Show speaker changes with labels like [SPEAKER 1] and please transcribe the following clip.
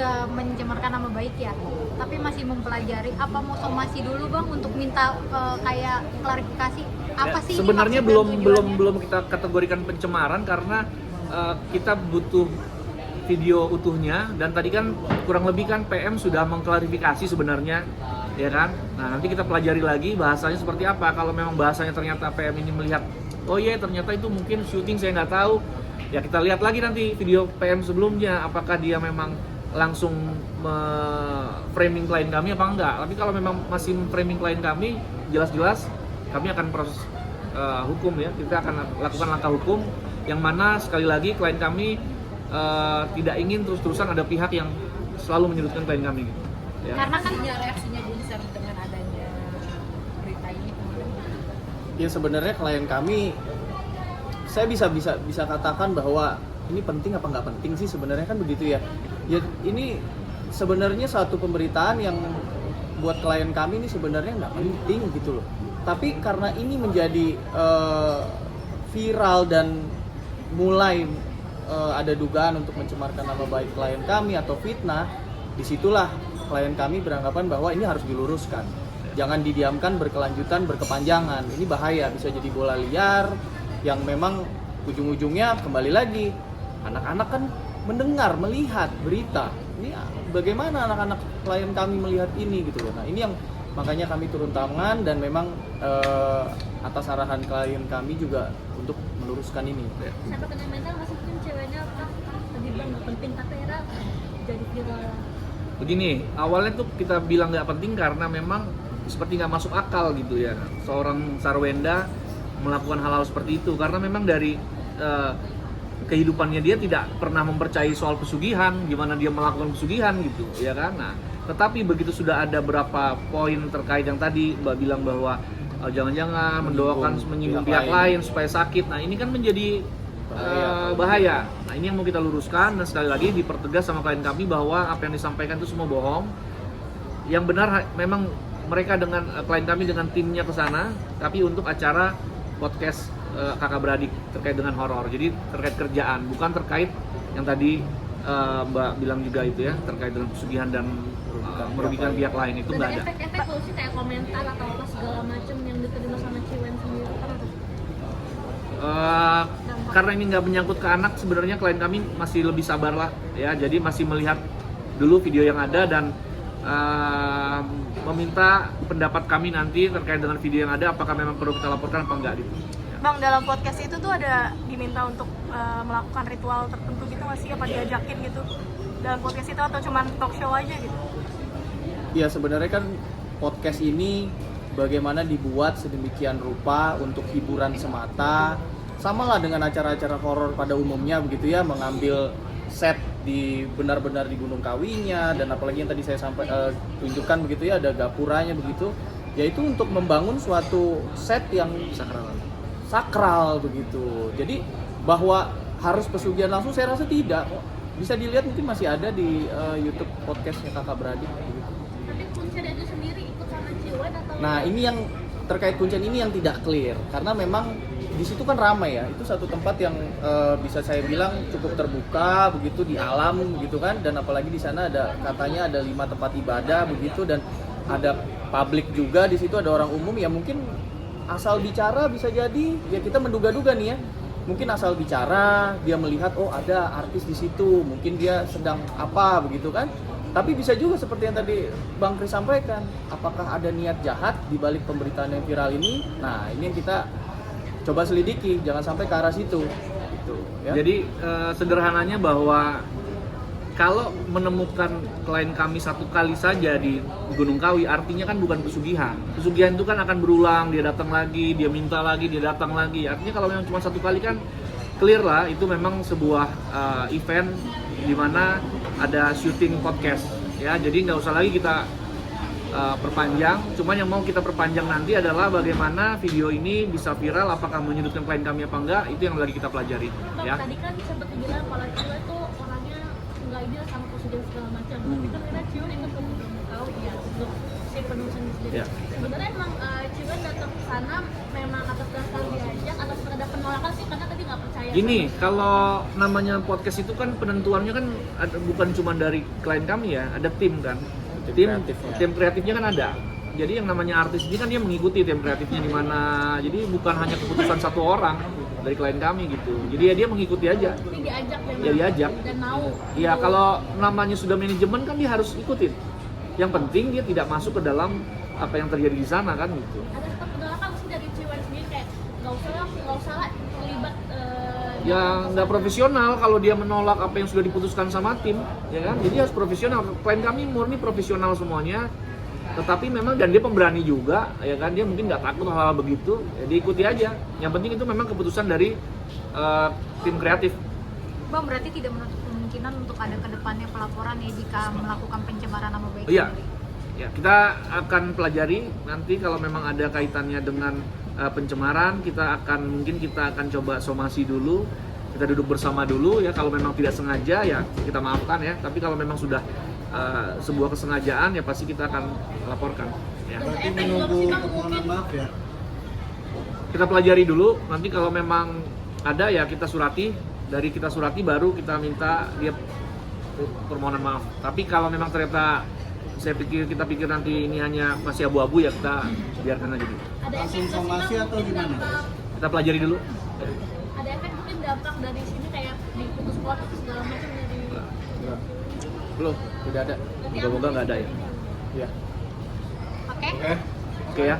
[SPEAKER 1] udah mencemarkan nama baik ya, tapi masih mempelajari. Apa mau somasi dulu bang untuk minta kayak klarifikasi apa sih?
[SPEAKER 2] Sebenarnya
[SPEAKER 1] ini maksud dan tujuannya?
[SPEAKER 2] belum kita kategorikan pencemaran karena kita butuh video utuhnya, dan tadi kan kurang lebih kan PM sudah mengklarifikasi sebenarnya, ya kan. Nah nanti kita pelajari lagi bahasanya seperti apa. Kalau memang bahasanya ternyata PM ini melihat oh iya ternyata itu mungkin syuting saya nggak tahu, ya kita lihat lagi nanti video PM sebelumnya apakah dia memang langsung framing klien kami apa enggak. Tapi kalau memang masih framing klien kami, jelas-jelas kami akan proses hukum ya. Kita akan lakukan langkah hukum yang mana sekali lagi klien kami tidak ingin terus-terusan ada pihak yang selalu menyudutkan klien kami gitu, ya.
[SPEAKER 1] Karena kan
[SPEAKER 3] reaksinya Bunser dengan adanya berita ini kemarin.
[SPEAKER 4] Ya sebenarnya klien kami, saya bisa katakan bahwa ini penting apa nggak penting sih sebenarnya kan begitu ya. Ya ini sebenarnya satu pemberitaan yang buat klien kami ini sebenarnya nggak penting gitu loh. Tapi karena ini menjadi viral dan mulai ada dugaan untuk mencemarkan nama baik klien kami atau fitnah, disitulah klien kami beranggapan bahwa ini harus diluruskan. Jangan didiamkan berkelanjutan, berkepanjangan. Ini bahaya, bisa jadi bola liar yang memang ujung-ujungnya kembali lagi anak-anak kan mendengar, melihat berita. Ini bagaimana anak-anak klien kami melihat ini gitu loh. Nah, ini yang makanya kami turun tangan dan memang atas arahan klien kami juga untuk meluruskan ini.
[SPEAKER 3] Sampai kena mental masih mungkin ceweknya apa? Tadi bang nggak penting tapi era jadi viral.
[SPEAKER 2] Begini, awalnya tuh kita bilang nggak penting karena memang seperti nggak masuk akal gitu ya seorang Sarwenda melakukan hal-hal seperti itu, karena memang dari kehidupannya dia tidak pernah mempercayai soal pesugihan, gimana dia melakukan pesugihan gitu ya kan. Nah tetapi begitu sudah ada beberapa poin terkait yang tadi Mbak bilang bahwa jangan-jangan mendoakan menyinggung pihak lain supaya sakit, nah ini kan menjadi bahaya. Nah ini yang mau kita luruskan, dan sekali lagi dipertegas sama klien kami bahwa apa yang disampaikan itu semua bohong. Yang benar memang mereka dengan klien kami dengan timnya ke sana, tapi untuk acara podcast kakak beradik terkait dengan horor. Jadi terkait kerjaan, bukan terkait yang tadi Mbak bilang juga itu ya, terkait dengan pesugihan dan merugikan pihak lain, itu nggak ada.
[SPEAKER 3] Efek-efek kalau sih kayak komentar atau apa segala macam yang diterima sama Ciwen sendiri kan ada.
[SPEAKER 2] Karena ini nggak menyangkut ke anak, sebenarnya klien kami masih lebih sabar lah ya, jadi masih melihat dulu video yang ada dan meminta pendapat kami nanti terkait dengan video yang ada, apakah memang perlu kita laporkan apa enggak gitu.
[SPEAKER 5] Bang, dalam podcast itu tuh ada diminta untuk melakukan ritual tertentu gitu nggak sih? Apa diajakin gitu dalam podcast itu atau cuma talk show aja gitu?
[SPEAKER 4] Ya sebenarnya kan podcast ini bagaimana dibuat sedemikian rupa untuk hiburan semata, sama lah dengan acara-acara horor pada umumnya begitu ya, mengambil set di benar-benar di Gunung Kawinya, dan apalagi yang tadi saya tunjukkan begitu ya, ada gapuranya begitu, yaitu untuk membangun suatu set yang sakral begitu. Jadi bahwa harus pesugihan langsung saya rasa tidak. Bisa dilihat mungkin masih ada di YouTube podcastnya kakak beradik begitu.
[SPEAKER 3] Tapi Kuncen itu sendiri ikut sama Ciwen atau?
[SPEAKER 4] Nah ini yang terkait Kuncen ini yang tidak clear, karena memang di situ kan ramai ya, itu satu tempat yang bisa saya bilang cukup terbuka begitu di alam gitu kan, dan apalagi di sana ada katanya ada 5 tempat ibadah begitu, dan ada publik juga di situ, ada orang umum ya, mungkin asal bicara bisa jadi ya, kita menduga-duga nih ya, mungkin asal bicara dia melihat oh ada artis di situ, mungkin dia sedang apa begitu kan. Tapi bisa juga seperti yang tadi Bang Kris sampaikan, apakah ada niat jahat di balik pemberitaan yang viral ini? Nah, ini yang kita coba selidiki, jangan sampai ke arah situ. Gitu, ya.
[SPEAKER 2] Jadi sederhananya bahwa kalau menemukan klien kami satu kali saja di Gunung Kawi, artinya kan bukan pesugihan. Pesugihan itu kan akan berulang, dia datang lagi, dia minta lagi, dia datang lagi. Artinya kalau memang cuma satu kali kan clear lah, itu memang sebuah event di mana ada syuting podcast ya, jadi nggak usah lagi kita perpanjang. Cuman yang mau kita perpanjang nanti adalah bagaimana video ini bisa viral, apakah menyudutkan klien kami apa enggak, itu yang lagi kita pelajari.
[SPEAKER 3] Bang,
[SPEAKER 2] Ya.
[SPEAKER 3] tadi kan sempat dibilang kalau Ciwen tuh orangnya nggak ideal sama pesugihan segala macam. Tapi kan kita Ciwen ikut ke Gunung Kawi ya untuk si penulisan sendiri.
[SPEAKER 2] Ya.
[SPEAKER 3] Sebenarnya emang Ciwen datang ke sana memang atas dasar diajak atau sekedar penolakan sih karena tadi nggak percaya.
[SPEAKER 2] Gini, kalau namanya podcast itu kan penentuannya kan bukan cuma dari klien kami ya, ada tim kan. Tim kreatifnya kan ada. Jadi yang namanya artis ini kan dia mengikuti tim kreatifnya di mana. Jadi bukan hanya keputusan satu orang dari klien kami gitu. Jadi ya dia mengikuti aja.
[SPEAKER 3] Tapi diajak memang.
[SPEAKER 2] Ya diajak.
[SPEAKER 3] Dan mau.
[SPEAKER 2] Ya kalau namanya sudah manajemen kan dia harus ikutin. Yang penting dia tidak masuk ke dalam apa yang terjadi di sana kan gitu.
[SPEAKER 3] Ada tetap penolakan sih dari Ciwen sendiri kayak nggak usah lah terlibat.
[SPEAKER 2] Ya nggak profesional kalau dia menolak apa yang sudah diputuskan sama tim, ya kan? Jadi harus profesional. Klien kami murni profesional semuanya. Tetapi memang dan dia pemberani juga, ya kan? Dia mungkin nggak takut hal-hal begitu, ya diikuti aja. Yang penting itu memang keputusan dari tim kreatif.
[SPEAKER 1] Bang, berarti tidak menutup kemungkinan untuk ada kedepannya pelaporan ya jika melakukan pencemaran nama baik
[SPEAKER 2] Iya,
[SPEAKER 1] sendiri?
[SPEAKER 2] ya kita akan pelajari nanti kalau memang ada kaitannya dengan pencemaran, kita akan coba somasi dulu, kita duduk bersama dulu ya. Kalau memang tidak sengaja ya kita maafkan ya. Tapi kalau memang sudah sebuah kesengajaan ya pasti kita akan laporkan. Ya.
[SPEAKER 6] Berarti menunggu permohonan maaf ya?
[SPEAKER 2] Kita pelajari dulu. Nanti kalau memang ada ya kita surati. Dari kita surati baru kita minta dia permohonan maaf. Tapi kalau memang ternyata kita pikir nanti ini hanya masih abu-abu ya kita biarkan aja dulu.
[SPEAKER 3] Ada
[SPEAKER 6] Langsung
[SPEAKER 3] efek nggak sih,
[SPEAKER 6] somasi
[SPEAKER 3] Bang?
[SPEAKER 6] atau gimana?
[SPEAKER 2] Kita pelajari dulu.
[SPEAKER 3] Ada efek mungkin dampak dari sini kayak diputus kuat atau segala macam dari
[SPEAKER 4] Belum, tidak ada.
[SPEAKER 2] Moga-moga nggak ada ya.
[SPEAKER 4] Ya.
[SPEAKER 1] Oke?
[SPEAKER 2] Oke ya.